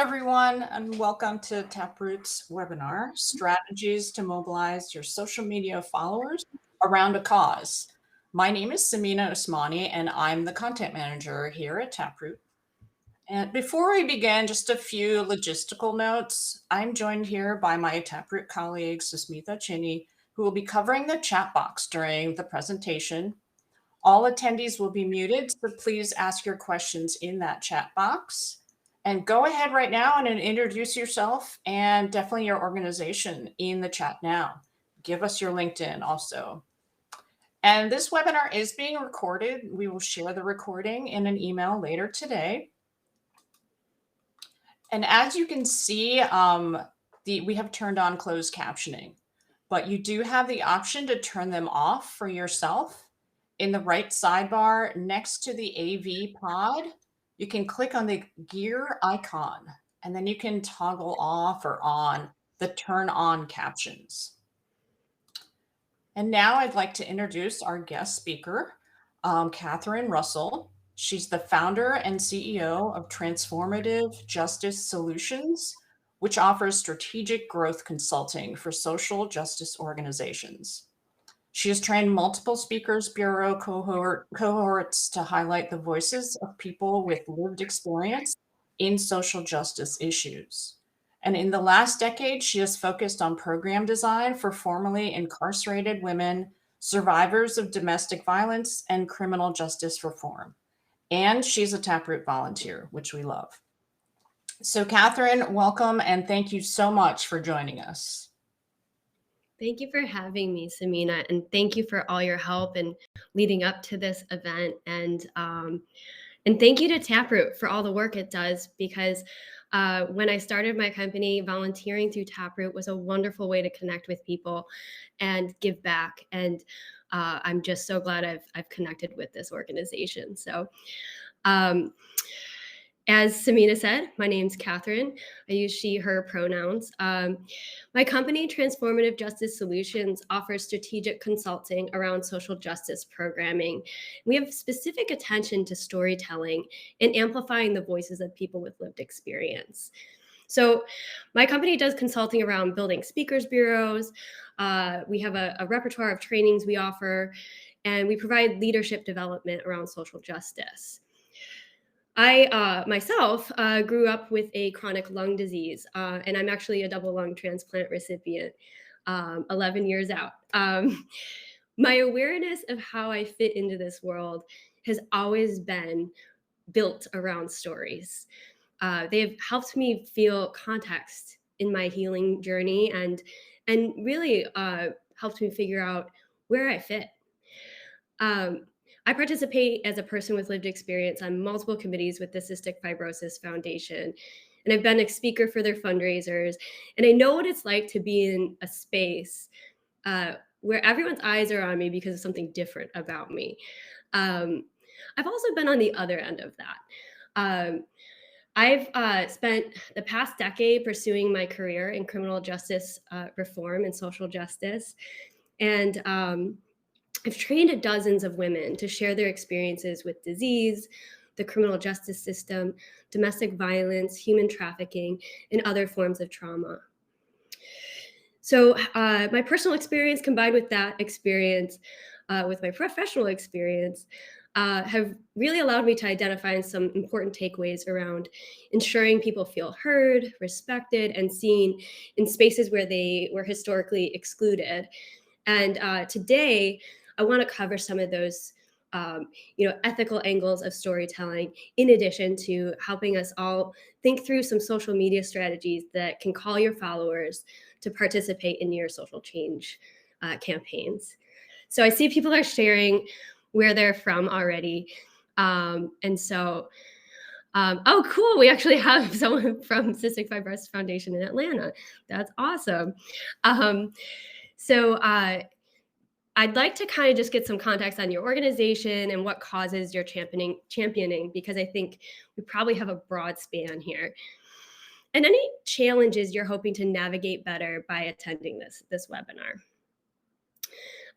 everyone, and welcome to Taproot's webinar, Strategies to Mobilize Your Social Media Followers Around a Cause. My name is Samina Usmani, and I'm the content manager here at Taproot. And before we begin, just a few logistical notes. I'm joined here by my Taproot colleague, Susmitha Chinny, who will be covering the chat box during the presentation. All attendees will be muted, so please ask your questions in that chat box. And go ahead right now and introduce yourself and definitely your organization in the chat now. Give us your LinkedIn also. And this webinar is being recorded. We will share the recording in an email later today. And as you can see, we have turned on closed captioning, but you do have the option to turn them off for yourself. In the right sidebar next to the AV pod, you can click on the gear icon, and then you can toggle off or on the turn on captions. And now I'd like to introduce our guest speaker, Katherine Russell. She's the founder and CEO of Transformative Justice Solutions, which offers strategic growth consulting for social justice organizations. She has trained multiple Speakers Bureau cohorts to highlight the voices of people with lived experience in social justice issues. And in the last decade, she has focused on program design for formerly incarcerated women, survivors of domestic violence, and criminal justice reform. And she's a Taproot volunteer, which we love. So Katherine, welcome, and thank you so much for joining us. Thank you for having me, Samina, and thank you for all your help and leading up to this event. And thank you to Taproot for all the work it does, because when I started my company, volunteering through Taproot was a wonderful way to connect with people and give back. And I'm just so glad I've connected with this organization. So. As Samina said, my name's Katherine. I use she, her pronouns. My company, Transformative Justice Solutions, offers strategic consulting around social justice programming. We have specific attention to storytelling and amplifying the voices of people with lived experience. So my company does consulting around building speakers bureaus. We have a repertoire of trainings we offer, and we provide leadership development around social justice. I myself grew up with a chronic lung disease, and I'm actually a double lung transplant recipient, 11 years out. My awareness of how I fit into this world has always been built around stories. They've helped me feel context in my healing journey and really helped me figure out where I fit. I participate as a person with lived experience on multiple committees with the Cystic Fibrosis Foundation, and I've been a speaker for their fundraisers, and I know what it's like to be in a space where everyone's eyes are on me because of something different about me. I've also been on the other end of that. I've spent the past decade pursuing my career in criminal justice reform and social justice, and I've trained dozens of women to share their experiences with disease, the criminal justice system, domestic violence, human trafficking, and other forms of trauma. So my personal experience combined with that experience, with my professional experience, have really allowed me to identify some important takeaways around ensuring people feel heard, respected, and seen in spaces where they were historically excluded. And today, I want to cover some of those, ethical angles of storytelling, in addition to helping us all think through some social media strategies that can call your followers to participate in your social change campaigns. So I see people are sharing where they're from already. And so, oh, cool. We actually have someone from Cystic Fibrosis Foundation in Atlanta. That's awesome. So I'd like to kind of just get some context on your organization and what causes you're championing, because I think we probably have a broad span here. And any challenges you're hoping to navigate better by attending this webinar.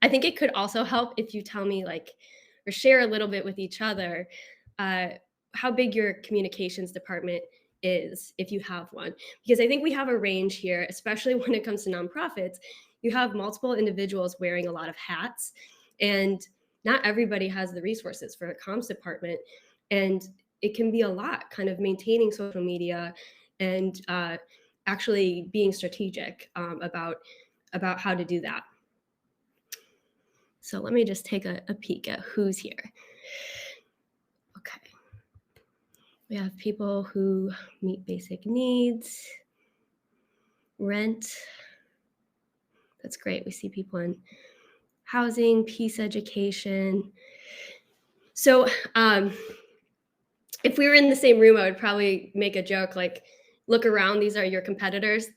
I think it could also help if you tell me or share a little bit with each other how big your communications department is if you have one, because I think we have a range here, especially when it comes to nonprofits. You have multiple individuals wearing a lot of hats, and not everybody has the resources for a comms department. And it can be a lot kind of maintaining social media and actually being strategic about how to do that. So let me just take a peek at who's here. Okay. We have people who meet basic needs, rent. That's great. We see people in housing, peace education. So if we were in the same room, I would probably make a joke like, look around, these are your competitors.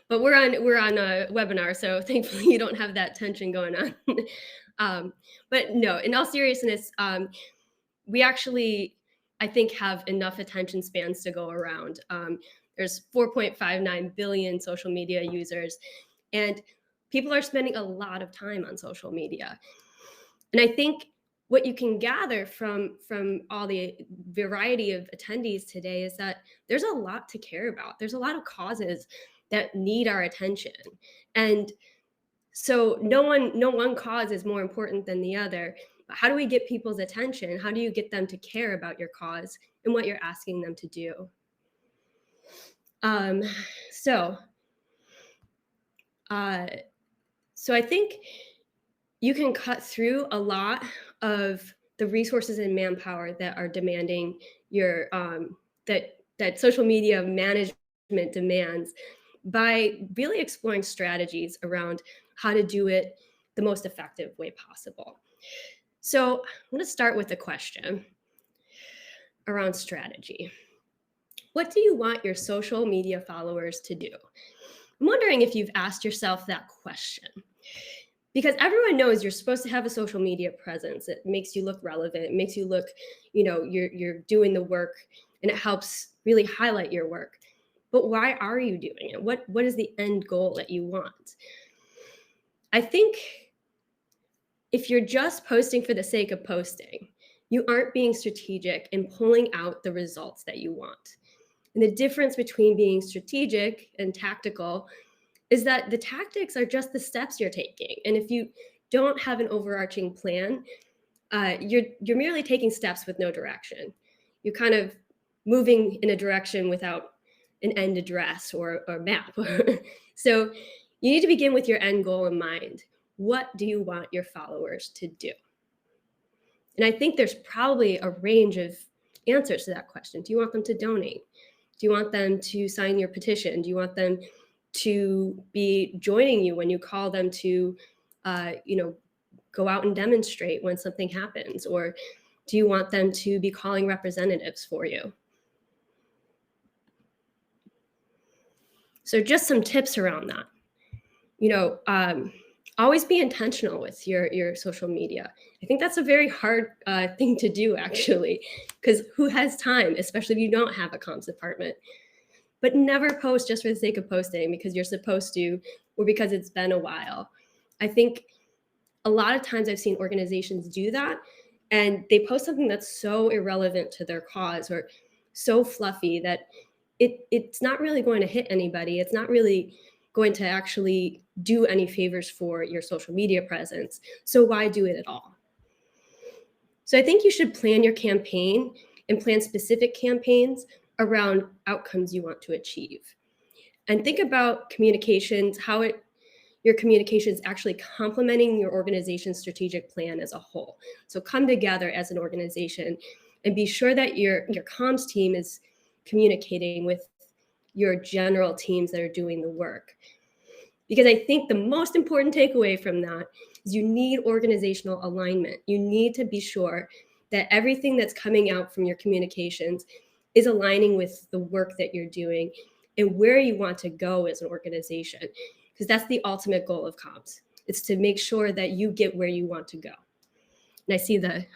But we're on a webinar, so thankfully you don't have that tension going on. But no, in all seriousness, we actually, I think, have enough attention spans to go around. There's 4.59 billion social media users, and people are spending a lot of time on social media. And I think what you can gather from all the variety of attendees today is that there's a lot to care about. There's a lot of causes that need our attention. And so no one cause is more important than the other. But how do we get people's attention? How do you get them to care about your cause and what you're asking them to do? So I think you can cut through a lot of the resources and manpower that are demanding your that social media management demands by really exploring strategies around how to do it the most effective way possible. So I'm going to start with a question around strategy. What do you want your social media followers to do? I'm wondering if you've asked yourself that question. Because everyone knows you're supposed to have a social media presence. It makes you look relevant. It makes you look, you're doing the work, and it helps really highlight your work. But why are you doing it? What is the end goal that you want? I think if you're just posting for the sake of posting, you aren't being strategic in pulling out the results that you want. And the difference between being strategic and tactical is that the tactics are just the steps you're taking. And if you don't have an overarching plan, you're merely taking steps with no direction. You're kind of moving in a direction without an end address or map. So you need to begin with your end goal in mind. What do you want your followers to do? And I think there's probably a range of answers to that question. Do you want them to donate? Do you want them to sign your petition? Do you want them to be joining you when you call them to, go out and demonstrate when something happens? Or do you want them to be calling representatives for you? So just some tips around that. Always be intentional with your social media. I think that's a very hard thing to do, actually, because who has time, especially if you don't have a comms department? But never post just for the sake of posting because you're supposed to or because it's been a while. I think a lot of times I've seen organizations do that, and they post something that's so irrelevant to their cause or so fluffy that it's not really going to hit anybody. It's not really going to actually do any favors for your social media presence. So why do it at all? So I think you should plan your campaign and plan specific campaigns around outcomes you want to achieve. And think about communications, your communication is actually complementing your organization's strategic plan as a whole. So come together as an organization and be sure that your comms team is communicating with your general teams that are doing the work. Because I think the most important takeaway from that is you need organizational alignment. You need to be sure that everything that's coming out from your communications is aligning with the work that you're doing and where you want to go as an organization. Because that's the ultimate goal of comms. It's to make sure that you get where you want to go. And I see the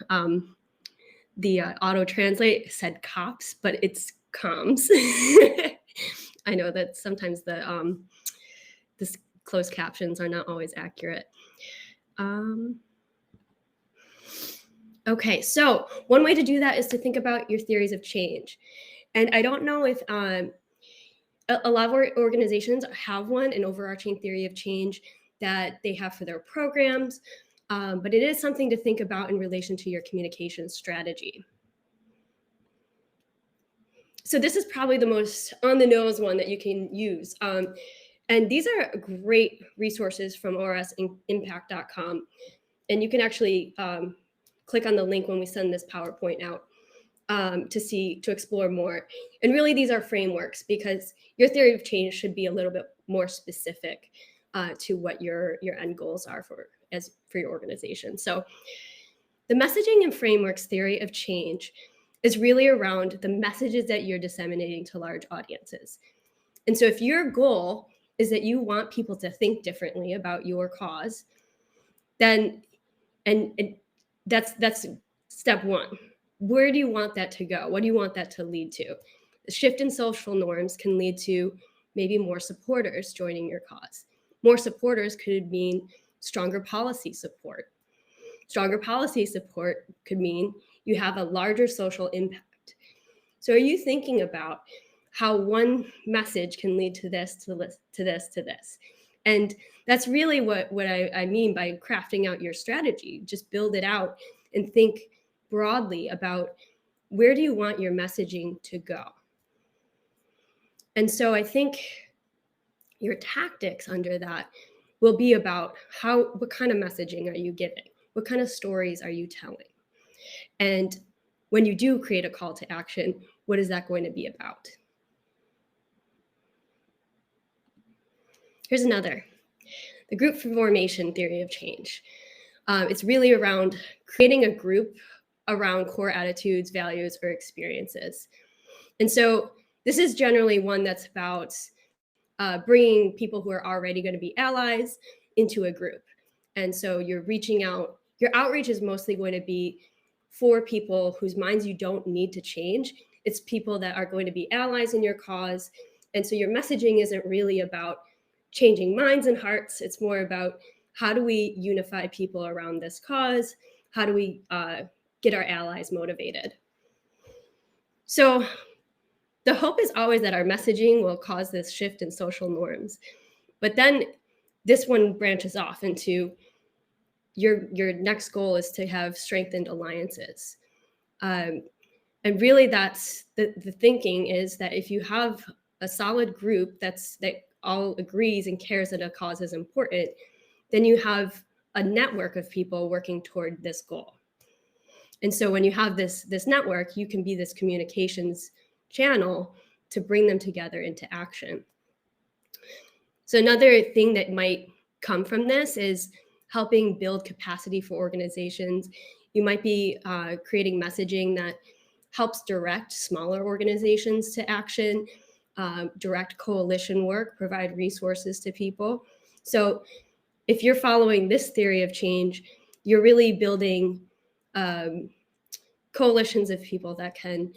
auto translate said cops, but it's comms. I know that sometimes the closed captions are not always accurate. Okay, so one way to do that is to think about your theories of change. And I don't know if a lot of organizations have one, an overarching theory of change that they have for their programs, but it is something to think about in relation to your communication strategy. So this is probably the most on the nose one that you can use. And these are great resources from orsimpact.com. And you can actually click on the link when we send this PowerPoint out to explore more. And really, these are frameworks because your theory of change should be a little bit more specific to what your end goals are for your organization. So the messaging and frameworks theory of change is really around the messages that you're disseminating to large audiences. And so if your goal is that you want people to think differently about your cause, then that's step one. Where do you want that to go? What do you want that to lead to? The shift in social norms can lead to maybe more supporters joining your cause. More supporters could mean stronger policy support. Stronger policy support could mean you have a larger social impact. So are you thinking about how one message can lead to this, to this, to this, to this? And that's really what I mean by crafting out your strategy. Just build it out and think broadly about where do you want your messaging to go? And so I think your tactics under that will be about what kind of messaging are you giving? What kind of stories are you telling? And when you do create a call to action, what is that going to be about? Here's another, the group formation theory of change. It's really around creating a group around core attitudes, values, or experiences. And so this is generally one that's about bringing people who are already going to be allies into a group. And so you're reaching out. Your outreach is mostly going to be for people whose minds you don't need to change. It's people that are going to be allies in your cause. And so your messaging isn't really about changing minds and hearts. It's more about how do we unify people around this cause? How do we get our allies motivated? So the hope is always that our messaging will cause this shift in social norms. But then this one branches off into your next goal is to have strengthened alliances. And really that's the thinking is that if you have a solid group that all agrees and cares that a cause is important, then you have a network of people working toward this goal. And so when you have this network, you can be this communications channel to bring them together into action. So another thing that might come from this is helping build capacity for organizations. You might be creating messaging that helps direct smaller organizations to action, direct coalition work, provide resources to people. So if you're following this theory of change, you're really building coalitions of people that can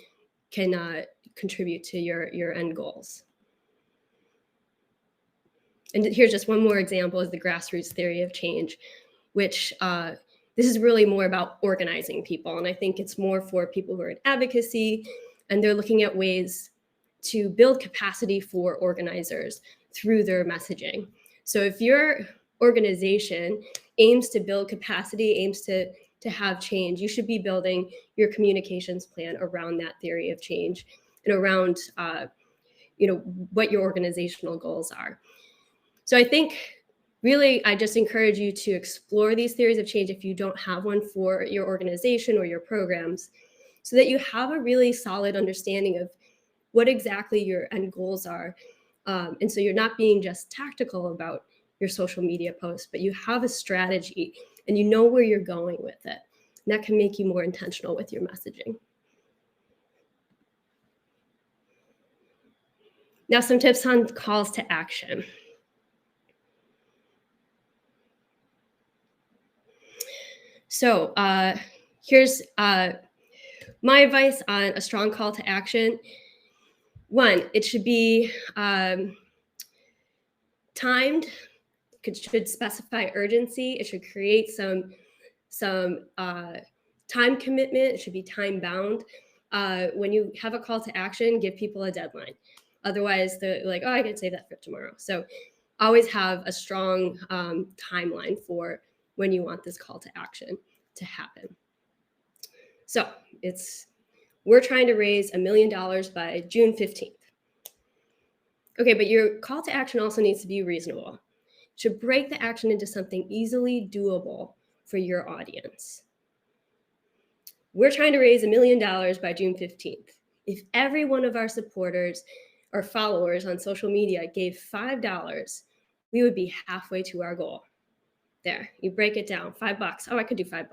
contribute to your end goals. And here's just one more example is the grassroots theory of change, which this is really more about organizing people. And I think it's more for people who are in advocacy, and they're looking at ways to build capacity for organizers through their messaging. So if your organization aims to build capacity, aims to have change, you should be building your communications plan around that theory of change and around what your organizational goals are. So I think really I just encourage you to explore these theories of change if you don't have one for your organization or your programs, so that you have a really solid understanding of what exactly your end goals are. And so you're not being just tactical about your social media posts, but you have a strategy and you know where you're going with it. And that can make you more intentional with your messaging. Now, some tips on calls to action. So here's my advice on a strong call to action. One, it should be timed. It should specify urgency. It should create some time commitment. It should be time bound. When you have a call to action, give people a deadline. Otherwise, they're like, oh, I can save that for tomorrow. So always have a strong timeline for when you want this call to action to happen. So we're trying to raise $1 million by June 15th. Okay, but your call to action also needs to be reasonable. It should break the action into something easily doable for your audience. We're trying to raise $1 million by June 15th. If every one of our supporters or followers on social media gave $5, we would be halfway to our goal. There, you break it down, $5. Oh, I could do $5.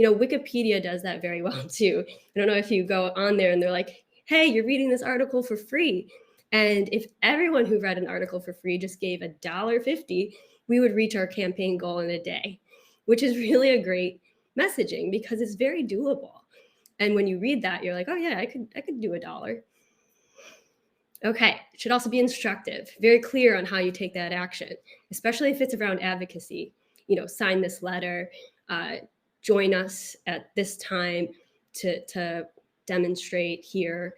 Wikipedia does that very well too. I don't know if you go on there and they're like, hey, you're reading this article for free. And if everyone who read an article for free just gave $1.50, we would reach our campaign goal in a day, which is really a great messaging because it's very doable. And when you read that, you're like, oh yeah, I could do $1. Okay, it should also be instructive, very clear on how you take that action, especially if it's around advocacy. Sign this letter, join us at this time to demonstrate here.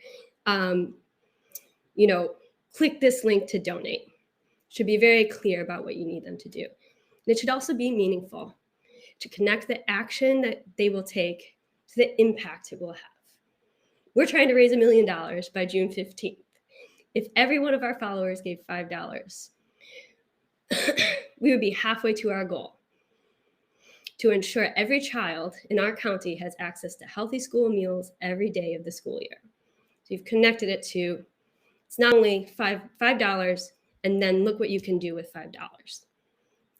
Click this link to donate. Should be very clear about what you need them to do. And it should also be meaningful to connect the action that they will take to the impact it will have. We're trying to raise $1 million by June 15th. If every one of our followers gave $5, we would be halfway to our goal to ensure every child in our county has access to healthy school meals every day of the school year. So you've connected it to, it's not only $5, and then look what you can do with $5.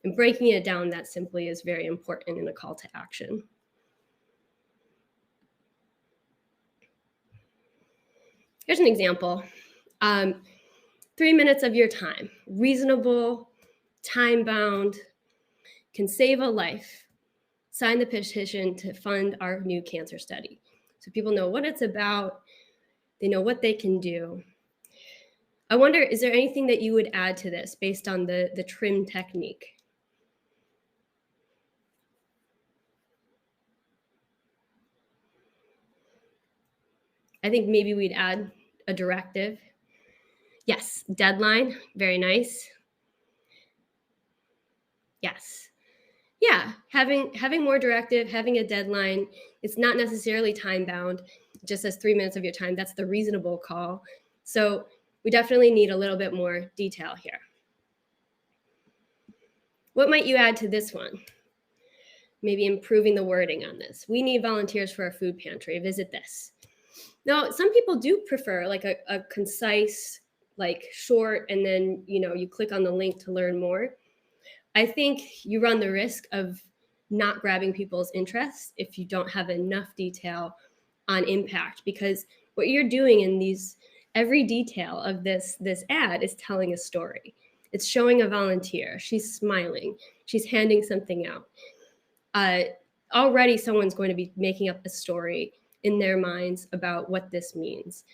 And breaking it down that simply is very important in a call to action. Here's an example. 3 minutes of your time, reasonable, time-bound, can save a life. Sign the petition to fund our new cancer study. So people know what it's about, they know what they can do. I wonder, is there anything that you would add to this based on the trim technique? I think maybe we'd add a directive. Yes, deadline, very nice. Yes. Yeah, having more directive, having a deadline, it's not necessarily time bound, just as 3 minutes of your time, that's the reasonable call. So we definitely need a little bit more detail here. What might you add to this one? Maybe improving the wording on this. We need volunteers for our food pantry, visit this. Now, some people do prefer like a concise, like short, and then, you click on the link to learn more. I think you run the risk of not grabbing people's interest if you don't have enough detail on impact, because what you're doing in every detail of this ad is telling a story. It's showing a volunteer. She's smiling. She's handing something out. Already someone's going to be making up a story in their minds about what this means.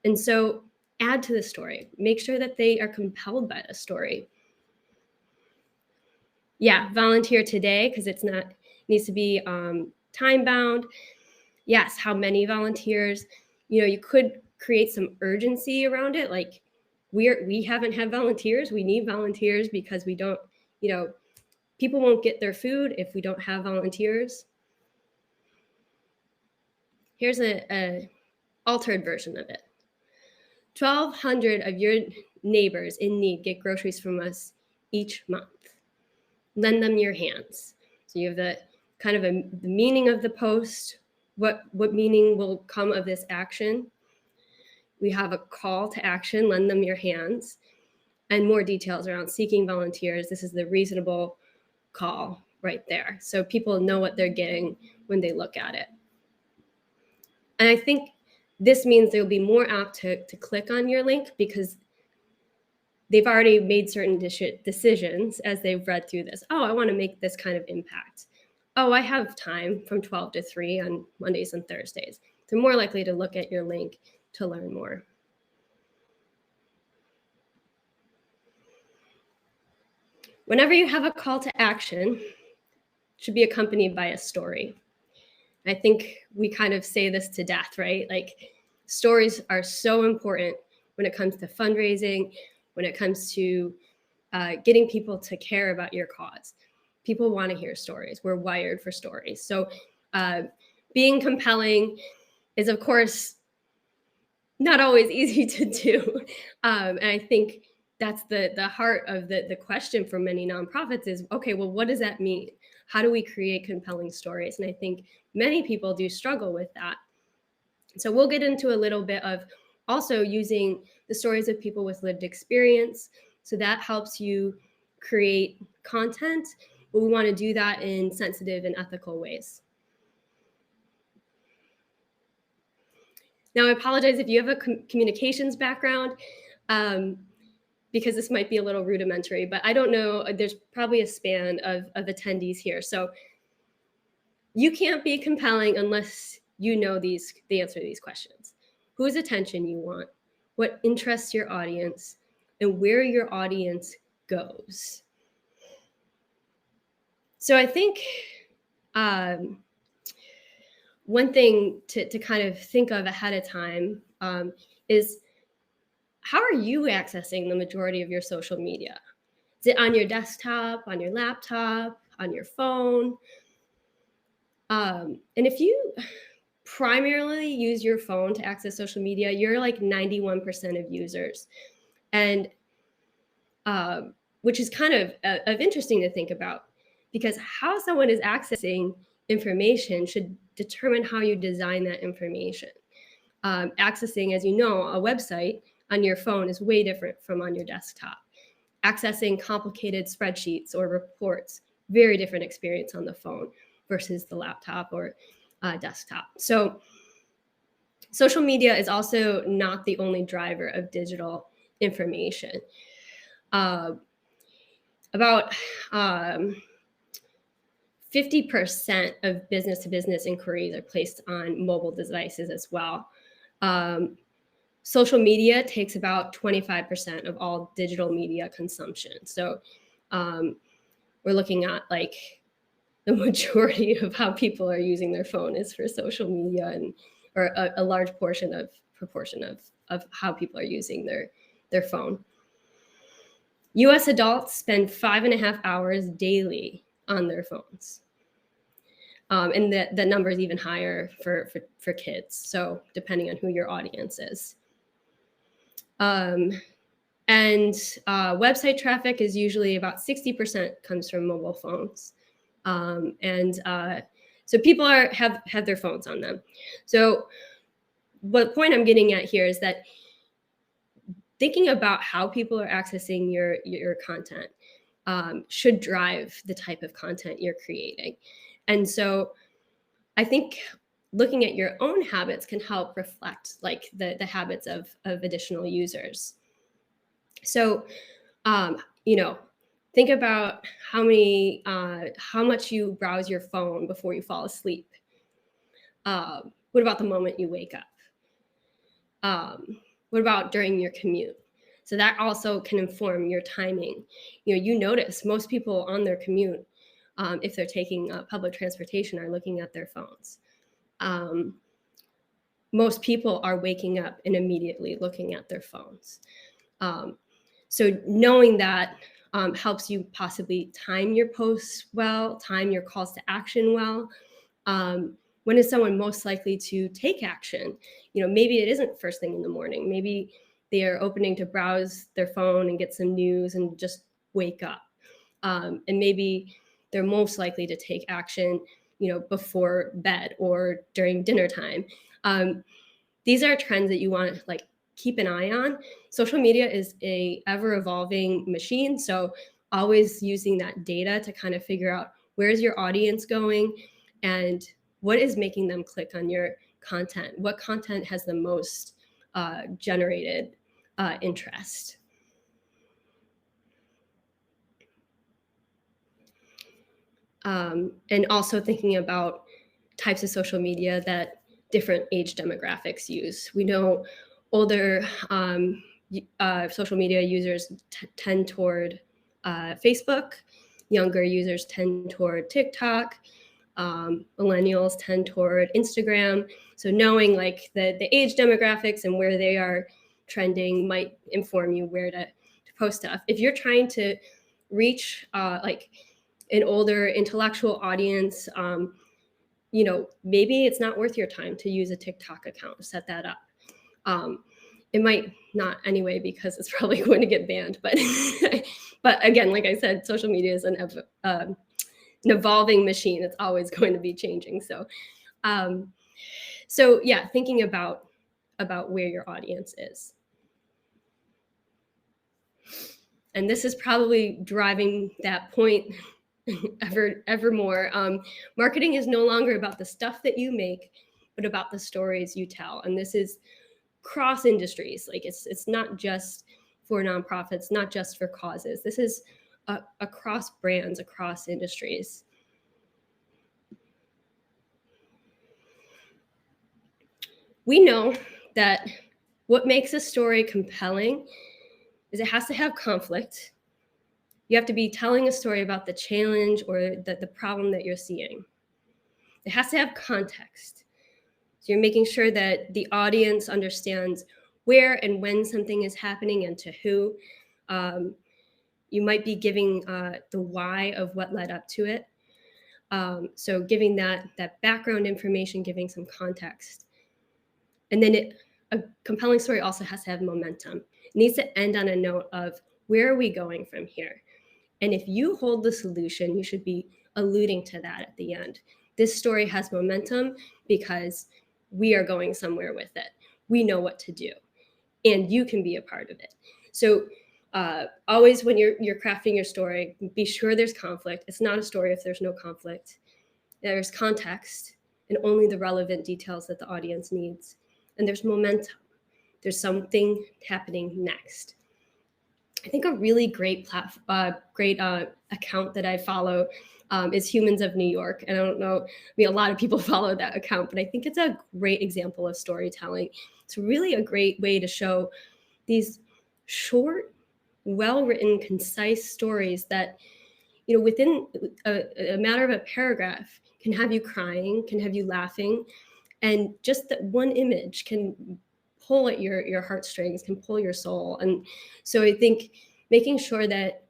And so add to the story. Make sure that they are compelled by the story. Yeah, volunteer today, because it needs to be time bound. Yes, how many volunteers? You could create some urgency around it. Like we haven't had volunteers. We need volunteers because we don't, people won't get their food if we don't have volunteers. Here's a altered version of it. 1,200 of your neighbors in need get groceries from us each month. Lend them your hands. So you have the kind of the meaning of the post, what meaning will come of this action. We have a call to action, lend them your hands, and more details around seeking volunteers. This is the reasonable call right there. So people know what they're getting when they look at it. And I think this means they'll be more apt to click on your link because they've already made certain decisions as they've read through this. Oh, I want to make this kind of impact. Oh, I have time from 12 to 3 on Mondays and Thursdays. They're more likely to look at your link to learn more. Whenever you have a call to action, it should be accompanied by a story. I think we kind of say this to death, right? Like, stories are so important when it comes to fundraising, when it comes to getting people to care about your cause. People want to hear stories. We're wired for stories. So uh, being compelling is, of course, not always easy to do. And I think that's the heart of the question for many nonprofits is, okay, well, what does that mean? How do we create compelling stories? And I think many people do struggle with that. So we'll get into a little bit of also using the stories of people with lived experience. So that helps you create content, but we want to do that in sensitive and ethical ways. Now, I apologize if you have a communications background, because this might be a little rudimentary, but I don't know. There's probably a span of attendees here. So you can't be compelling unless you know the answer to these questions. Whose attention you want, what interests your audience, and where your audience goes. So I think one thing to kind of think of ahead of time is, how are you accessing the majority of your social media? Is it on your desktop, on your laptop, on your phone? And if you primarily use your phone to access social media, you're like 91% of users. And which is kind of interesting to think about, because how someone is accessing information should determine how you design that information. Accessing, as you know, a website on your phone is way different from on your desktop. Accessing complicated spreadsheets or reports, very different experience on the phone versus the laptop or desktop. So social media is also not the only driver of digital information. About 50% of business-to-business inquiries are placed on mobile devices as well. Social media takes about 25% of all digital media consumption. So we're looking at like the majority of how people are using their phone is for social media, and or a large proportion of how people are using their phone. US adults spend 5.5 hours daily on their phones. And the number is even higher for kids. So depending on who your audience is. And website traffic is usually about 60% comes from mobile phones. So people have their phones on them. So what point I'm getting at here is that thinking about how people are accessing your content should drive the type of content you're creating. And so I think looking at your own habits can help reflect like the habits of additional users. So, think about how much you browse your phone before you fall asleep. What about the moment you wake up? What about during your commute? So that also can inform your timing. You notice most people on their commute, if they're taking public transportation, are looking at their phones. Most people are waking up and immediately looking at their phones. So knowing that helps you possibly time your posts well, time your calls to action well. When is someone most likely to take action? Maybe it isn't first thing in the morning. Maybe they are opening to browse their phone and get some news and just wake up. And maybe they're most likely to take action, before bed or during dinner time. These are trends that you want to like keep an eye on. Social media is a ever evolving machine. So always using that data to kind of figure out where's your audience going and what is making them click on your content. What content has the most generated interest. And also thinking about types of social media that different age demographics use. We know older social media users tend toward Facebook, younger users tend toward TikTok. Millennials tend toward Instagram. So knowing like the age demographics and where they are trending might inform you where to post stuff. If you're trying to reach like an older intellectual audience, maybe it's not worth your time to use a TikTok account, set that up. It might not anyway, because it's probably going to get banned. But again, like I said, social media is an evolving machine. It's always going to be changing. So yeah, thinking about where your audience is. And this is probably driving that point ever more. Marketing is no longer about the stuff that you make, but about the stories you tell. And this is cross industries. Like it's not just for nonprofits, not just for causes. This is across brands, across industries. We know that what makes a story compelling is it has to have conflict. You have to be telling a story about the challenge or the problem that you're seeing. It has to have context. So you're making sure that the audience understands where and when something is happening and to who. You might be giving the why of what led up to it. So giving that background information, giving some context. And then a compelling story also has to have momentum. It needs to end on a note of where are we going from here? And if you hold the solution, you should be alluding to that at the end. This story has momentum because we are going somewhere with it. We know what to do, and you can be a part of it. So always when you're crafting your story, be sure there's conflict. It's not a story if there's no conflict. There's context and only the relevant details that the audience needs. And there's momentum. There's something happening next. I think a really great account that I follow is Humans of New York. And I don't know, a lot of people follow that account, but I think it's a great example of storytelling. It's really a great way to show these short, well-written, concise stories that, within a matter of a paragraph can have you crying, can have you laughing. And just that one image can pull at your heartstrings, can pull your soul. And so I think making sure that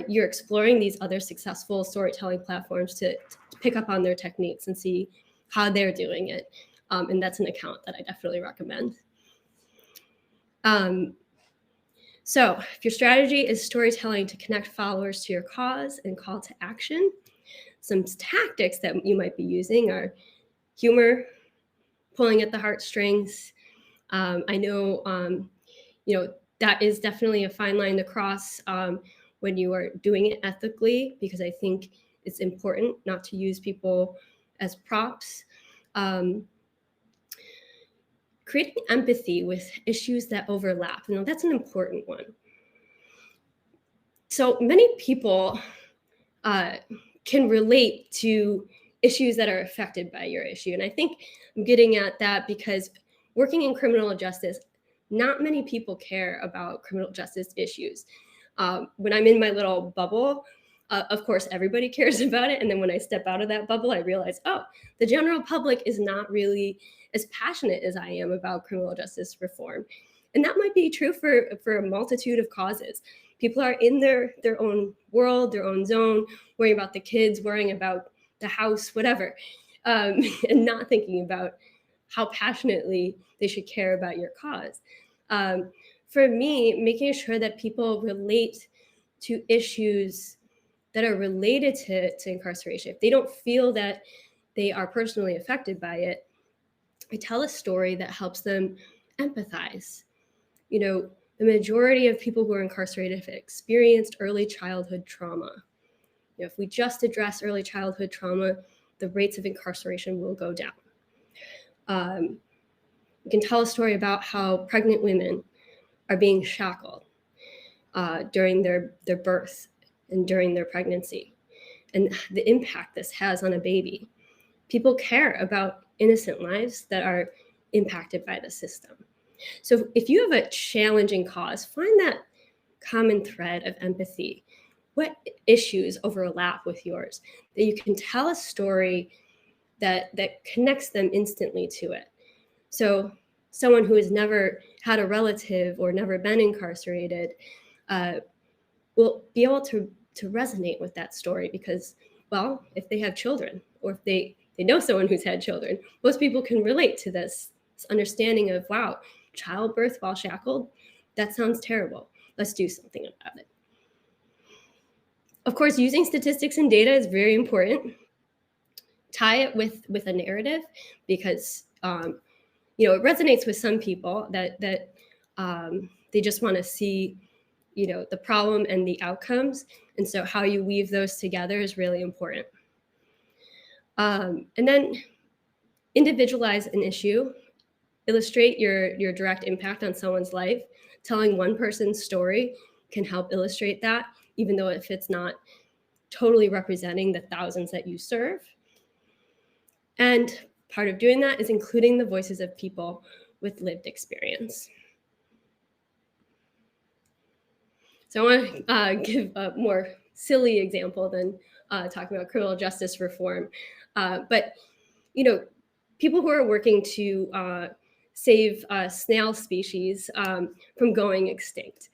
you're exploring these other successful storytelling platforms to pick up on their techniques and see how they're doing it. And that's an account that I definitely recommend. So if your strategy is storytelling to connect followers to your cause and call to action, some tactics that you might be using are humor, pulling at the heartstrings. I know, that is definitely a fine line to cross when you are doing it ethically, because I think it's important not to use people as props. Creating empathy with issues that overlap, that's an important one. So many people can relate to issues that are affected by your issue. And I think I'm getting at that because working in criminal justice, not many people care about criminal justice issues. When I'm in my little bubble, of course, everybody cares about it. And then when I step out of that bubble, I realize, the general public is not really as passionate as I am about criminal justice reform. And that might be true for a multitude of causes. People are in their own world, their own zone, worrying about the kids, worrying about the house, whatever, and not thinking about how passionately they should care about your cause. For me, making sure that people relate to issues that are related to incarceration, if they don't feel that they are personally affected by it, I tell a story that helps them empathize. The majority of people who are incarcerated have experienced early childhood trauma. If we just address early childhood trauma, the rates of incarceration will go down. We can tell a story about how pregnant women are being shackled during their birth and during their pregnancy, and the impact this has on a baby. People care about innocent lives that are impacted by the system. So if you have a challenging cause, find that common thread of empathy. what issues overlap with yours, that you can tell a story that connects them instantly to it. So someone who has never had a relative or never been incarcerated will be able to resonate with that story because, well, if they have children or if they know someone who's had children, most people can relate to this understanding of, wow, childbirth while shackled, that sounds terrible. Let's do something about it. Of course, using statistics and data is very important. Tie it with a narrative because it resonates with some people that they just want to see the problem and the outcomes, and so how you weave those together is really important. And then individualize an issue, illustrate your direct impact on someone's life. Telling one person's story can help illustrate that, even though if it's not totally representing the thousands that you serve. And part of doing that is including the voices of people with lived experience. So I want to give a more silly example than talking about criminal justice reform. But, people who are working to save snail species from going extinct.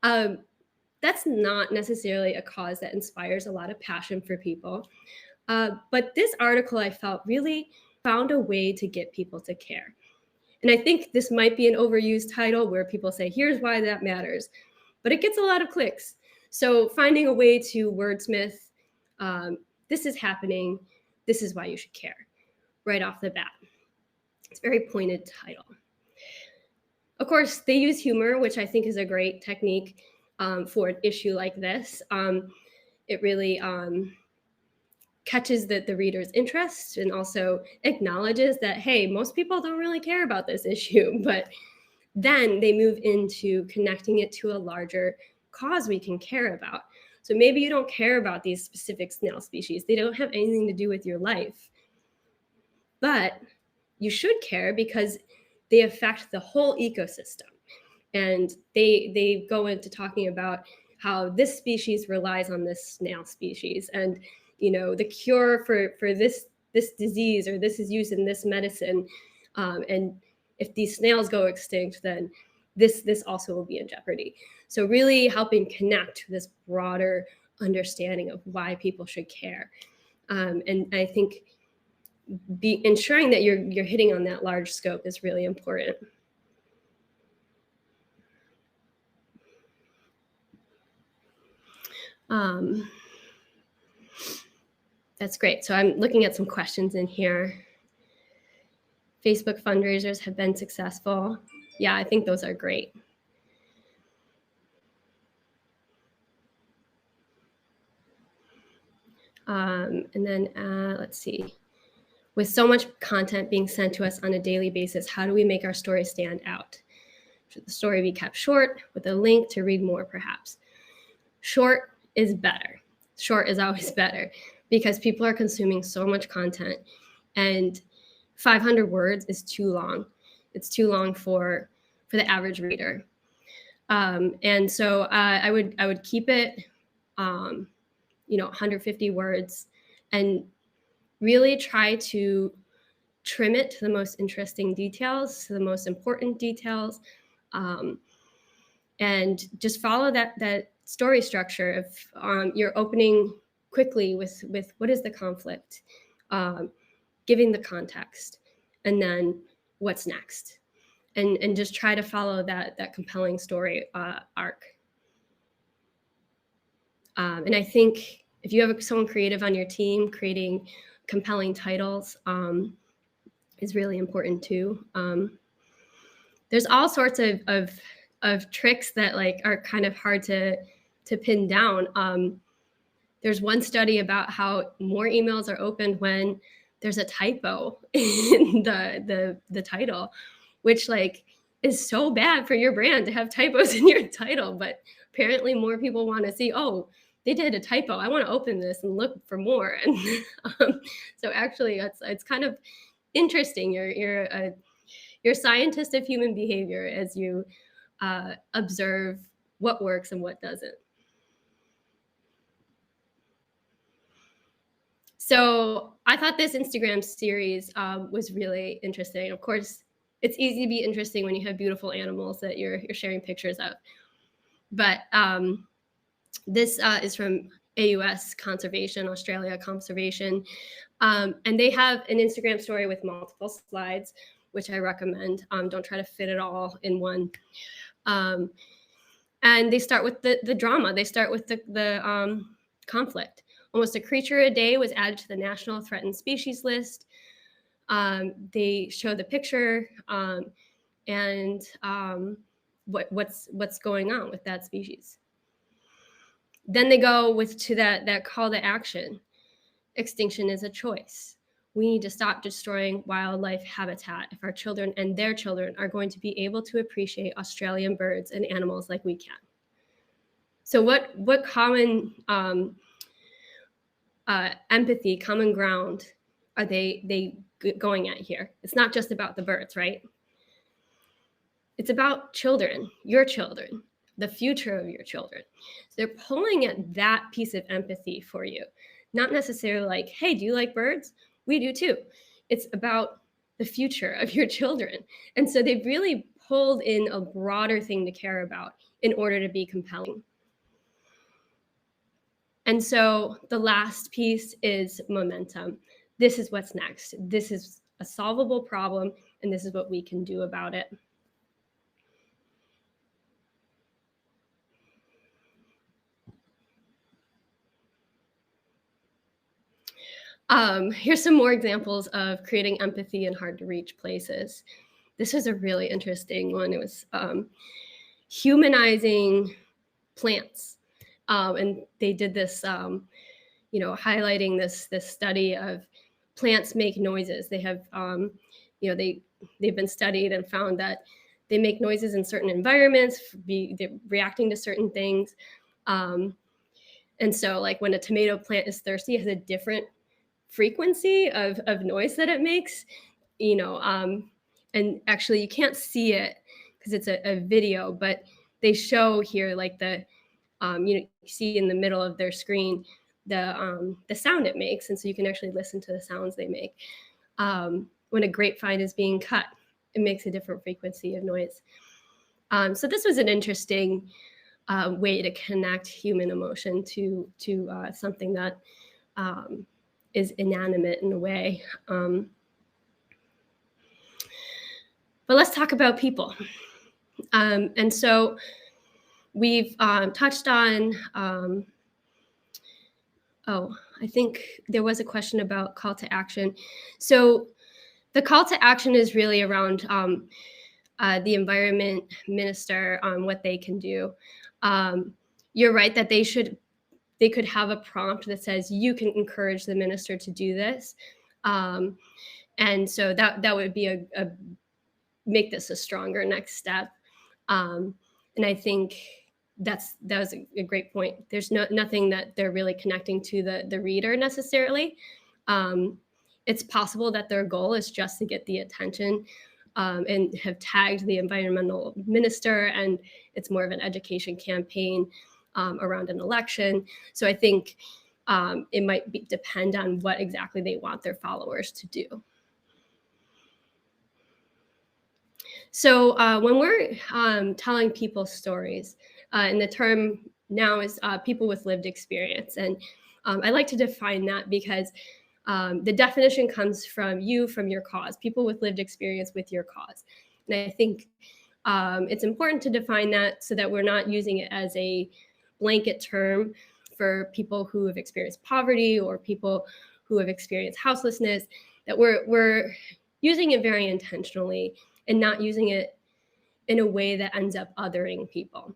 That's not necessarily a cause that inspires a lot of passion for people. But this article, I felt, really found a way to get people to care. And I think this might be an overused title where people say, here's why that matters. But it gets a lot of clicks. So finding a way to wordsmith, this is happening, this is why you should care, right off the bat. It's a very pointed title. Of course, they use humor, which I think is a great technique for an issue like this. It really catches the reader's interest and also acknowledges that, hey, most people don't really care about this issue, but then they move into connecting it to a larger cause we can care about. So maybe you don't care about these specific snail species. They don't have anything to do with your life. But you should care because they affect the whole ecosystem. And they go into talking about how this species relies on this snail species. And, the cure for this disease, or this is used in this medicine. And if these snails go extinct, then this also will be in jeopardy. So really helping connect to this broader understanding of why people should care. And I think ensuring that you're hitting on that large scope is really important. That's great. So I'm looking at some questions in here. Facebook fundraisers have been successful. Yeah, I think those are great. And then let's see. With so much content being sent to us on a daily basis, how do we make our story stand out? Should the story be kept short with a link to read more, perhaps? Short is better. Short is always better because people are consuming so much content, and 500 words is too long. It's too long for the average reader. And so I would keep it, 150 words, and really try to trim it to the most interesting details, to the most important details, and just follow that story structure of you're opening quickly with what is the conflict, giving the context, and then what's next, and just try to follow that compelling story arc. And I think if you have someone creative on your team, creating compelling titles is really important too. There's all sorts of tricks that are kind of hard to pin down. There's one study about how more emails are opened when there's a typo in the title, which is so bad for your brand to have typos in your title. But apparently more people want to see, oh, they did a typo, I want to open this and look for more. And so actually it's kind of interesting. You're a scientist of human behavior as you observe what works and what doesn't. So I thought this Instagram series was really interesting. Of course, it's easy to be interesting when you have beautiful animals that you're sharing pictures of. But this is from AUS Conservation, Australia Conservation. And they have an Instagram story with multiple slides, which I recommend. Don't try to fit it all in one. And they start with the drama. They start with the conflict. Almost a creature a day was added to the National Threatened Species list. They show the picture and what's going on with that species. Then they go to that call to action. Extinction is a choice. We need to stop destroying wildlife habitat if our children and their children are going to be able to appreciate Australian birds and animals like we can. So what common empathy, common ground are they going at here? It's not just about the birds, right? It's about children, your children, the future of your children. So they're pulling at that piece of empathy for you. Not necessarily like, hey, do you like birds? We do too. It's about the future of your children. And so they've really pulled in a broader thing to care about in order to be compelling. And so the last piece is momentum. This is what's next. This is a solvable problem, and this is what we can do about it. Here's some more examples of creating empathy in hard to reach places. This was a really interesting one. It was humanizing plants. And they did this, highlighting this study of plants make noises. They have, they've been studied and found that they make noises in certain environments, they're reacting to certain things. And so like when a tomato plant is thirsty, it has a different frequency of noise that it makes, and actually you can't see it because it's a video, but they show here like the, you see in the middle of their screen, the sound it makes. And so you can actually listen to the sounds they make. When a grapevine is being cut, it makes a different frequency of noise. So this was an interesting way to connect human emotion to something that is inanimate in a way. But let's talk about people. And so we've touched on, I think there was a question about call to action. So the call to action is really around the environment minister on what they can do. You're right that they could have a prompt that says you can encourage the minister to do this. And so that would be a make this a stronger next step. And I think that was a great point. There's nothing that they're really connecting to the reader necessarily. It's possible that their goal is just to get the attention and have tagged the environmental minister, and it's more of an education campaign around an election. So I think it might depend on what exactly they want their followers to do. So when we're telling people stories, and the term now is people with lived experience. And I like to define that because the definition comes from your cause, people with lived experience with your cause. And I think it's important to define that so that we're not using it as a blanket term for people who have experienced poverty or people who have experienced houselessness, that we're using it very intentionally and not using it in a way that ends up othering people.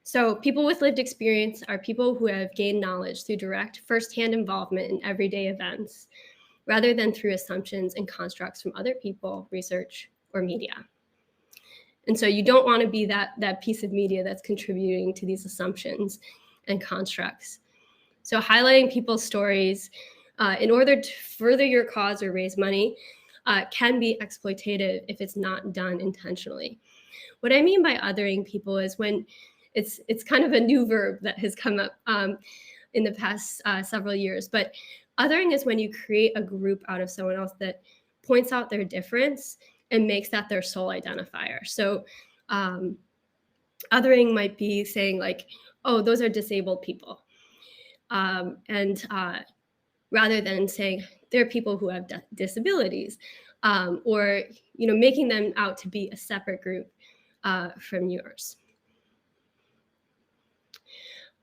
So people with lived experience are people who have gained knowledge through direct firsthand involvement in everyday events, rather than through assumptions and constructs from other people, research, or media. And so you don't want to be that piece of media that's contributing to these assumptions and constructs. So highlighting people's stories in order to further your cause or raise money can be exploitative if it's not done intentionally. What I mean by othering people is when it's kind of a new verb that has come up in the past several years, but Othering is when you create a group out of someone else that points out their difference and makes that their sole identifier. So othering might be saying like, oh, those are disabled people. And rather than saying they're people who have disabilities, or making them out to be a separate group from yours.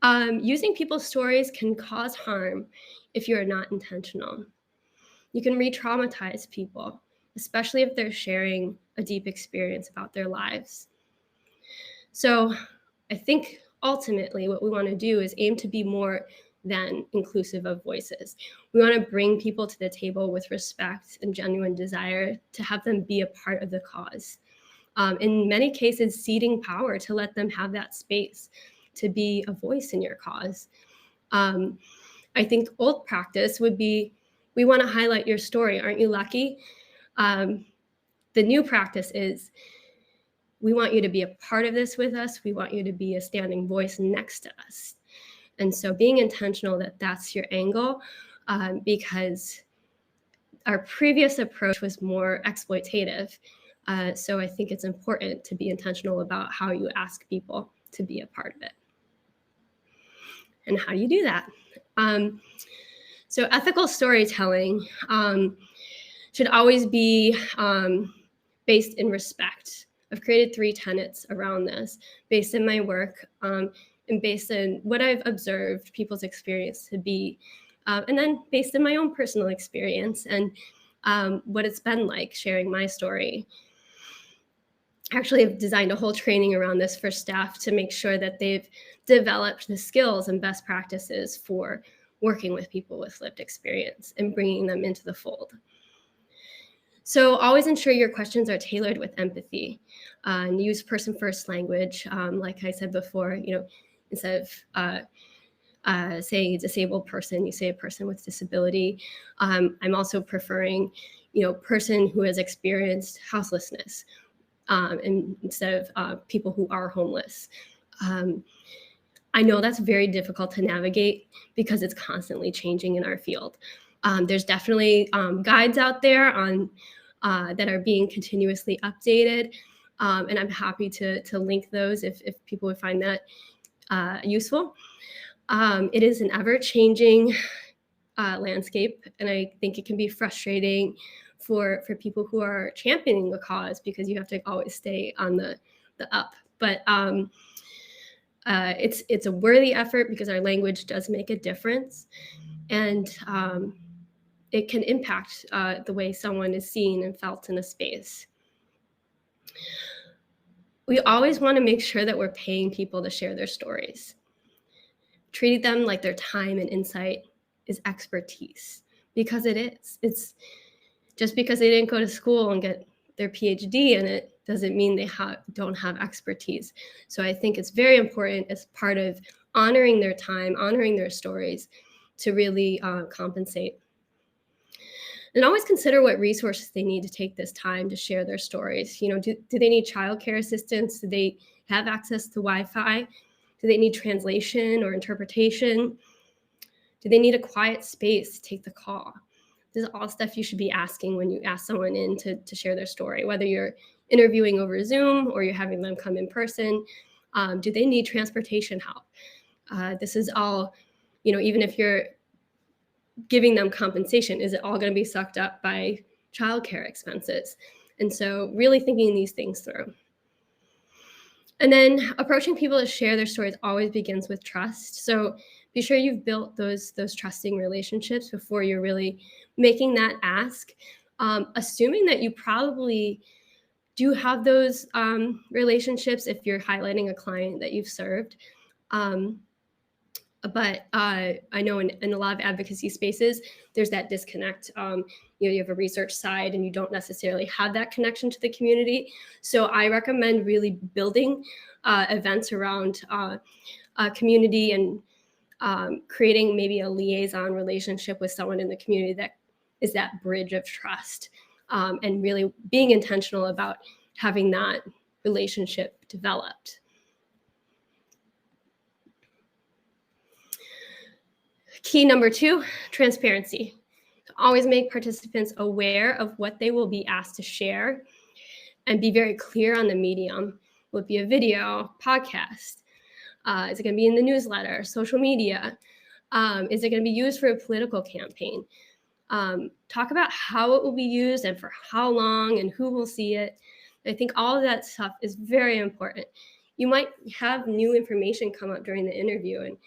Using people's stories can cause harm if you're not intentional. You can re-traumatize people, especially if they're sharing a deep experience about their lives. So I think ultimately what we want to do is aim to be more than inclusive of voices. We want to bring people to the table with respect and genuine desire to have them be a part of the cause. In many cases, ceding power to let them have that space to be a voice in your cause. I think old practice would be, we want to highlight your story. Aren't you lucky? The new practice is, we want you to be a part of this with us. We want you to be a standing voice next to us. And so being intentional that that's your angle, because our previous approach was more exploitative. So I think it's important to be intentional about how you ask people to be a part of it. And how do you do that? So ethical storytelling should always be based in respect. I've created 3 tenets around this based in my work and based in what I've observed people's experience to be, and then based in my own personal experience and what it's been like sharing my story. Actually, I've designed a whole training around this for staff to make sure that they've developed the skills and best practices for working with people with lived experience and bringing them into the fold. So always ensure your questions are tailored with empathy, and use person-first language. Like I said before, instead of saying a disabled person, you say a person with disability. I'm also preferring, person who has experienced houselessness, and instead of people who are homeless. I know that's very difficult to navigate because it's constantly changing in our field. There's definitely guides out there on that are being continuously updated, and I'm happy to link those if people would find that useful. It is an ever-changing landscape, and I think it can be frustrating for people who are championing the cause because you have to always stay on the up. But it's a worthy effort because our language does make a difference, and it can impact the way someone is seen and felt in a space. We always want to make sure that we're paying people to share their stories. Treating them like their time and insight is expertise, because it is. It's just because they didn't go to school and get their PhD in it doesn't mean they don't have expertise. So I think it's very important as part of honoring their time, honoring their stories, to really compensate. And always consider what resources they need to take this time to share their stories. Do they need childcare assistance? Do they have access to Wi-Fi? Do they need translation or interpretation? Do they need a quiet space to take the call? This is all stuff you should be asking when you ask someone in to share their story, whether you're interviewing over Zoom or you're having them come in person. Do they need transportation help? This is all, even if you're giving them compensation, is it all going to be sucked up by childcare expenses? And so really thinking these things through. And then approaching people to share their stories always begins with trust. So be sure you've built those trusting relationships before you're really making that ask, assuming that you probably do have those relationships if you're highlighting a client that you've served. But I know in a lot of advocacy spaces, there's that disconnect. You have a research side and you don't necessarily have that connection to the community. So I recommend really building events around community and creating maybe a liaison relationship with someone in the community that is that bridge of trust, and really being intentional about having that relationship developed. Key number 2, transparency. Always make participants aware of what they will be asked to share and be very clear on the medium. Will it be a video, podcast? Is it going to be in the newsletter, social media? Is it going to be used for a political campaign? Talk about how it will be used and for how long and who will see it. I think all of that stuff is very important. You might have new information come up during the interview, and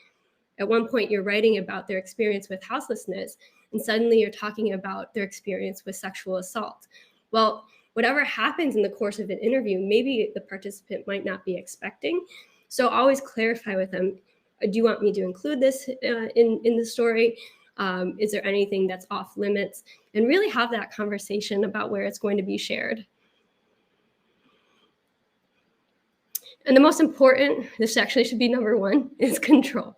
at one point you're writing about their experience with houselessness, and suddenly you're talking about their experience with sexual assault. Well, whatever happens in the course of an interview, maybe the participant might not be expecting. So always clarify with them, do you want me to include this in the story? Is there anything that's off limits? And really have that conversation about where it's going to be shared. And the most important, this actually should be number 1, is control.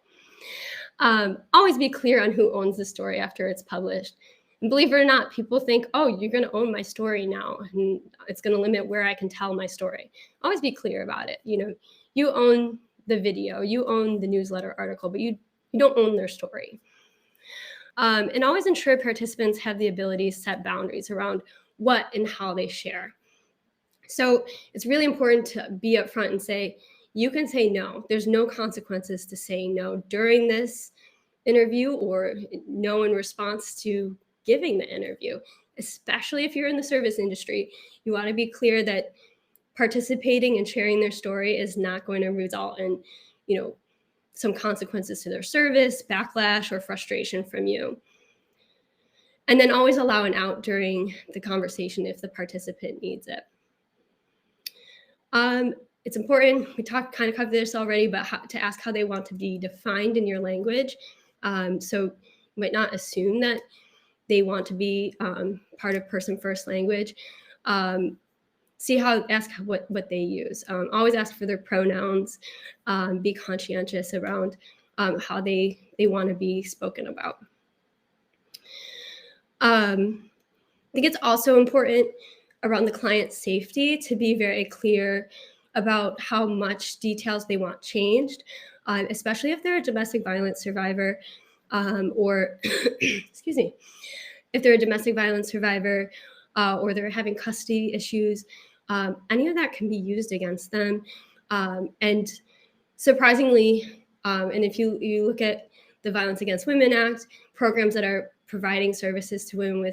Always be clear on who owns the story after it's published. And believe it or not, people think, oh, you're going to own my story now, and it's going to limit where I can tell my story. Always be clear about it. You own the video, you own the newsletter article, but you don't own their story. And always ensure participants have the ability to set boundaries around what and how they share. So it's really important to be upfront and say, you can say no. There's no consequences to saying no during this interview or no in response to giving the interview, especially if you're in the service industry. You want to be clear that participating and sharing their story is not going to result in, some consequences to their service, backlash, or frustration from you. And then always allow an out during the conversation if the participant needs it. It's important, we kind of covered this already, but to ask how they want to be defined in your language. So you might not assume that they want to be part of person first language. Ask what they use. Always ask for their pronouns. Be conscientious around how they want to be spoken about. I think it's also important around the client's safety to be very clear about how much details they want changed, especially if they're a domestic violence survivor or, excuse me, if they're a domestic violence survivor or they're having custody issues. Any of that can be used against them. And surprisingly, and if you look at the Violence Against Women Act, programs that are providing services to women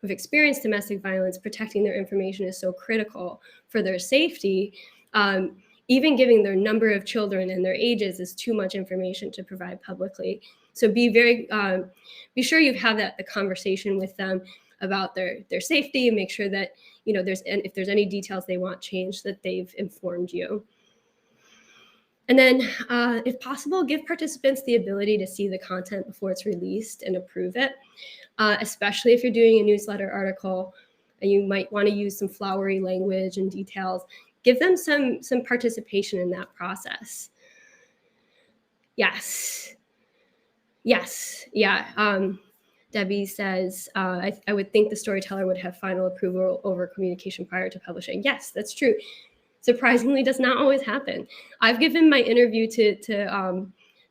who've experienced domestic violence, protecting their information is so critical for their safety. Even giving their number of children and their ages is too much information to provide publicly. So be sure you've had the conversation with them about their safety, and make sure that if there's any details they want changed, that they've informed you. And then, if possible, give participants the ability to see the content before it's released and approve it, especially if you're doing a newsletter article and you might want to use some flowery language and details. Give them some participation in that process. Yes. Yeah. Debbie says, I would think the storyteller would have final approval over communication prior to publishing. Yes, that's true. Surprisingly, does not always happen. I've given my interview to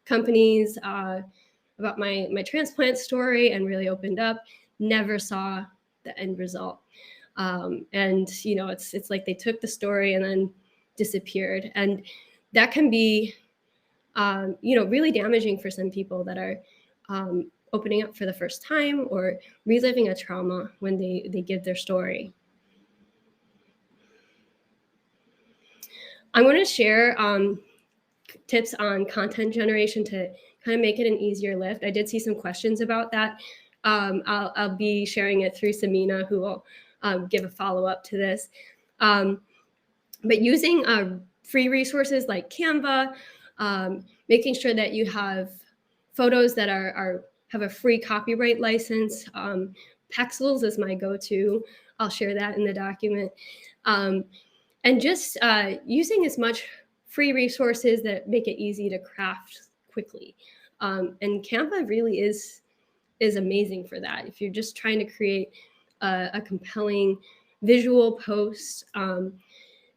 companies about my transplant story and really opened up, never saw the end result. And, it's like they took the story and then disappeared. And that can be, really damaging for some people that are opening up for the first time or reliving a trauma when they give their story. I'm going to share tips on content generation to kind of make it an easier lift. I did see some questions about that. I'll be sharing it through Samina, who will give a follow-up to this. But using free resources like Canva, making sure that you have photos that have a free copyright license. Pexels is my go-to. I'll share that in the document. And just using as much free resources that make it easy to craft quickly. And Canva really is amazing for that. If you're just trying to create a compelling visual post,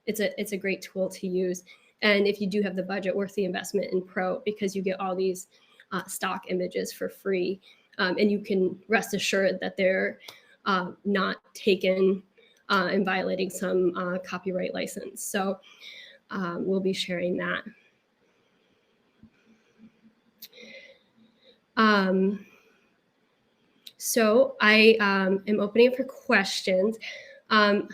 it's a great tool to use. And if you do have the budget, worth the investment in Pro, because you get all these stock images for free. And you can rest assured that they're not taken and violating some copyright license. So we'll be sharing that. So I am opening for questions.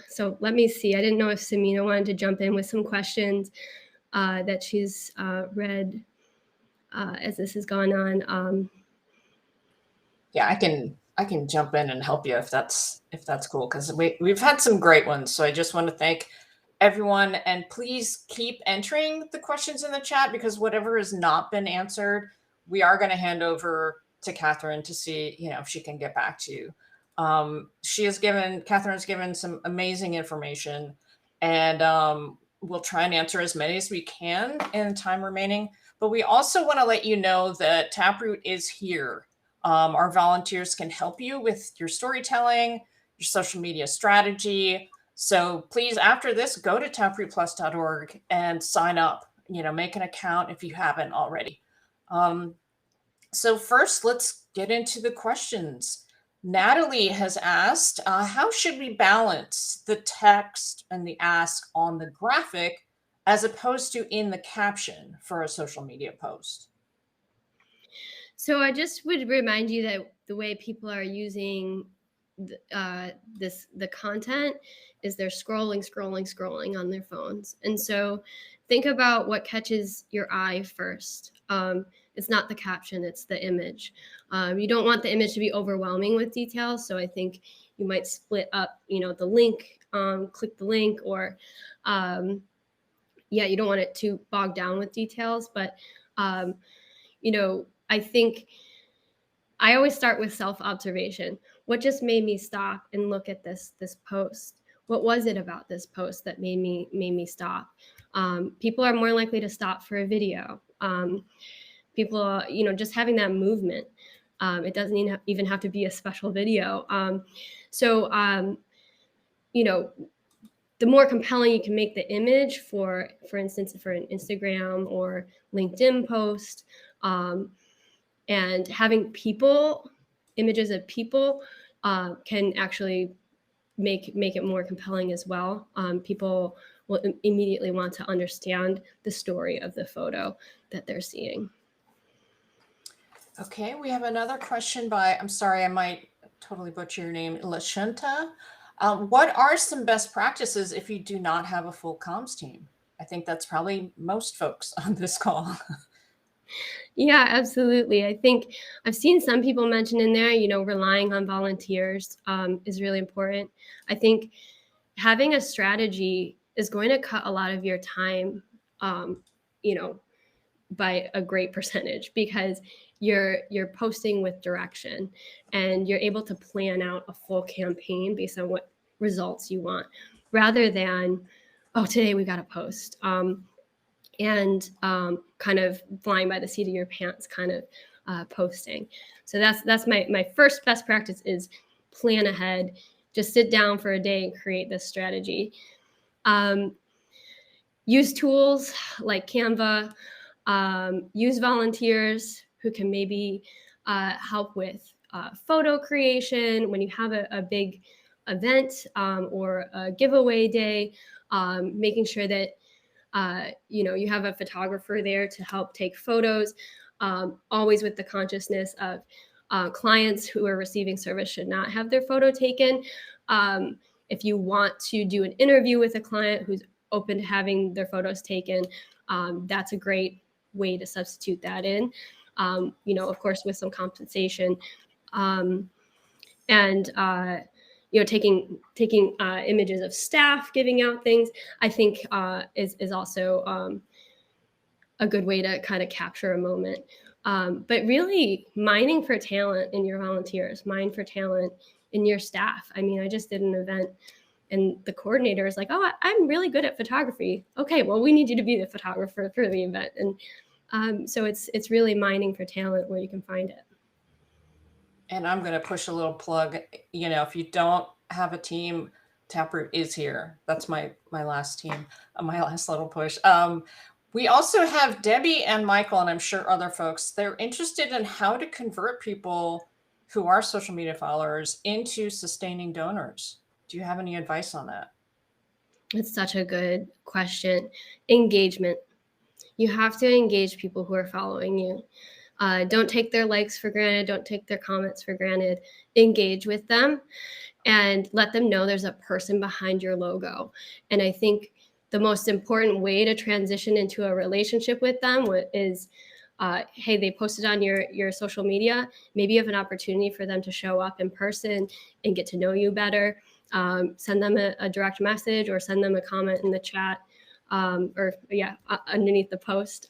So let me see. I didn't know if Samina wanted to jump in with some questions that she's read as this has gone on. Yeah, I can jump in and help you if that's cool, because we've had some great ones. So I just want to thank everyone, and please keep entering the questions in the chat, because whatever has not been answered, we are going to hand over to Katherine to see, if she can get back to you. Katherine's given some amazing information, and we'll try and answer as many as we can in time remaining. But we also want to let you know that Taproot is here. Our volunteers can help you with your storytelling, your social media strategy. So please, after this, go to taprootplus.org and sign up. Make an account if you haven't already. So first, let's get into the questions. Natalie has asked, how should we balance the text and the ask on the graphic as opposed to in the caption for a social media post? So I just would remind you that the way people are using the content is they're scrolling on their phones, and so think about what catches your eye first. It's not the caption; it's the image. You don't want the image to be overwhelming with details, so I think you might split up, the link, click the link, or you don't want it too bogged down with details, but I think I always start with self-observation. What just made me stop and look at this post? What was it about this post that made me stop? People are more likely to stop for a video. People are, just having that movement. It doesn't even have to be a special video. The more compelling you can make the image, for instance, for an Instagram or LinkedIn post, and having images of people can actually make it more compelling as well. People will immediately want to understand the story of the photo that they're seeing. Okay, we have another question by, I'm sorry, I might totally butcher your name, Lashunta. What are some best practices if you do not have a full comms team? I think that's probably most folks on this call. Yeah, absolutely. I think I've seen some people mention in there, relying on volunteers is really important. I think having a strategy is going to cut a lot of your time, by a great percentage, because you're posting with direction and you're able to plan out a full campaign based on what results you want, rather than, oh, today we got to post. And kind of flying by the seat of your pants, kind of posting. So that's my first best practice, is plan ahead. Just sit down for a day and create this strategy. Use tools like Canva. Use volunteers who can maybe help with photo creation when you have a big event or a giveaway day. Making sure that you have a photographer there to help take photos, always with the consciousness of clients who are receiving service should not have their photo taken. If you want to do an interview with a client who's open to having their photos taken, that's a great way to substitute that in, of course, with some compensation. And taking images of staff giving out things, I think is also a good way to kind of capture a moment. But really mining for talent in your volunteers, mine for talent in your staff. I mean, I just did an event and the coordinator is like, oh, I'm really good at photography. Okay, well, we need you to be the photographer for the event. And so it's really mining for talent where you can find it. And I'm going to push a little plug. If you don't have a team, Taproot is here. That's my last team, my last little push. We also have Debbie and Michael, and I'm sure other folks, they're interested in how to convert people who are social media followers into sustaining donors. Do you have any advice on that? It's such a good question. Engagement. You have to engage people who are following you. Don't take their likes for granted. Don't take their comments for granted. Engage with them and let them know there's a person behind your logo. And I think the most important way to transition into a relationship with them is, hey, they posted on your social media. Maybe you have an opportunity for them to show up in person and get to know you better. Send them a direct message or send them a comment in the chat, underneath the post.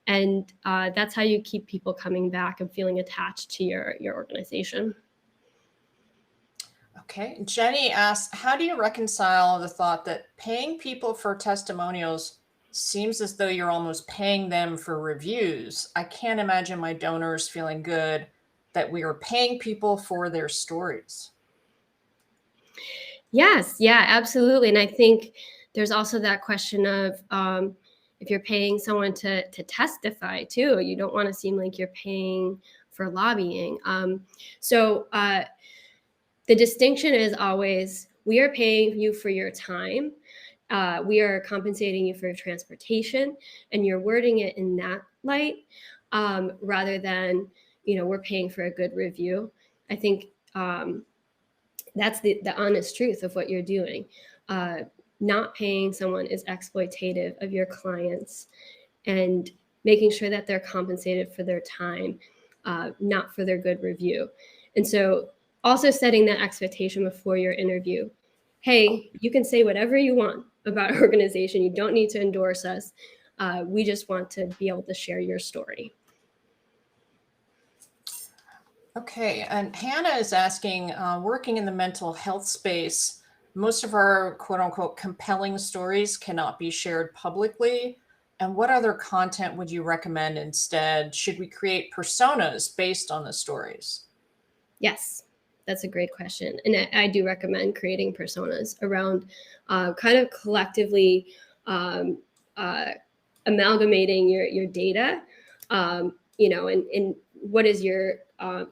And that's how you keep people coming back and feeling attached to your organization. Okay. Jenny asks, how do you reconcile the thought that paying people for testimonials seems as though you're almost paying them for reviews? I can't imagine my donors feeling good that we are paying people for their stories. Yes, yeah, absolutely. And I think there's also that question of, if you're paying someone to testify too, you don't want to seem like you're paying for lobbying. So the distinction is always, we are paying you for your time. We are compensating you for your transportation, and you're wording it in that light, rather than, we're paying for a good review. I think that's the honest truth of what you're doing. Not paying someone is exploitative of your clients, and making sure that they're compensated for their time, not for their good review. And so also setting that expectation before your interview. Hey, you can say whatever you want about our organization. You don't need to endorse us. We just want to be able to share your story. Okay, and Hannah is asking, working in the mental health space, most of our quote unquote compelling stories cannot be shared publicly. And what other content would you recommend instead? Should we create personas based on the stories? Yes, that's a great question. And I do recommend creating personas around, kind of collectively, um, uh, amalgamating your data, and what is your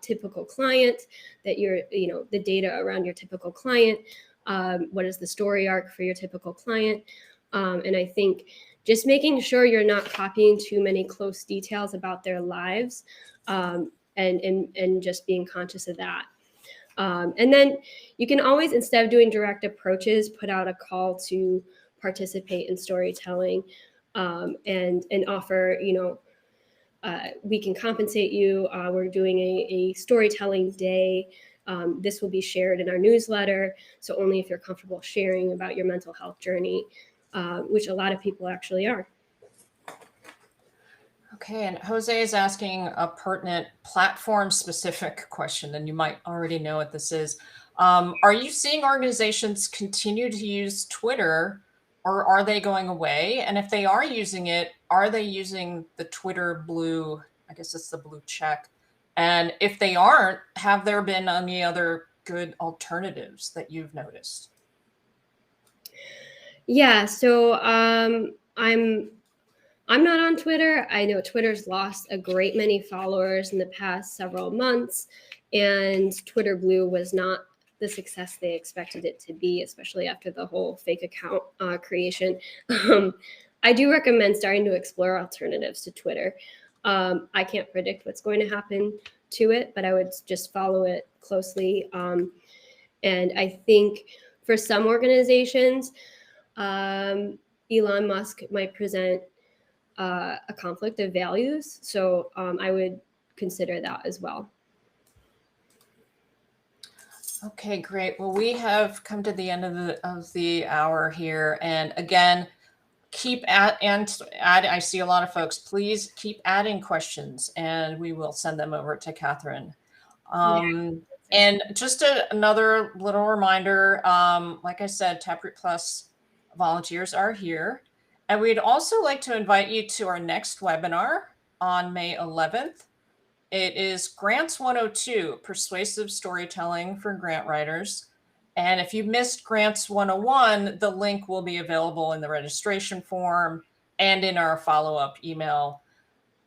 typical client, that the data around your typical client, what is the story arc for your typical client. And I think just making sure you're not copying too many close details about their lives, and just being conscious of that. And then you can always, instead of doing direct approaches, put out a call to participate in storytelling, and offer, we can compensate you. We're doing a storytelling day. This will be shared in our newsletter. So only if you're comfortable sharing about your mental health journey, which a lot of people actually are. Okay, and Jose is asking a pertinent platform-specific question, and you might already know what this is. Are you seeing organizations continue to use Twitter, or are they going away? And if they are using it, are they using the Twitter blue, I guess it's the blue check? And if they aren't, have there been any other good alternatives that you've noticed? Yeah, so I'm not on Twitter. I know Twitter's lost a great many followers in the past several months, and Twitter Blue was not the success they expected it to be, especially after the whole fake account creation. I do recommend starting to explore alternatives to Twitter. I can't predict what's going to happen to it, but I would just follow it closely. And I think for some organizations, Elon Musk might present a conflict of values. So I would consider that as well. Okay, great. Well, we have come to the end of the hour here, and again, keep add. I see a lot of folks. Please keep adding questions, and we will send them over to Katherine. Yeah. And just another little reminder, like I said, Taproot Plus volunteers are here. And we'd also like to invite you to our next webinar on May 11th. It is Grants 102, Persuasive Storytelling for Grant Writers. And if you missed Grants 101, the link will be available in the registration form. and in our follow-up email.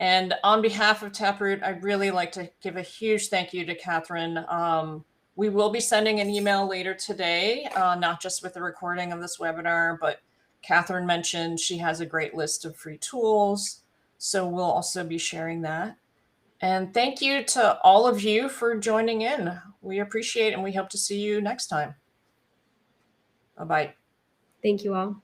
And on behalf of Taproot, I'd really like to give a huge thank you to Katherine. We will be sending an email later today, not just with the recording of this webinar, but Katherine mentioned she has a great list of free tools. So we'll also be sharing that. And thank you to all of you for joining in. We appreciate it, and we hope to see you next time. Bye-bye. Thank you all.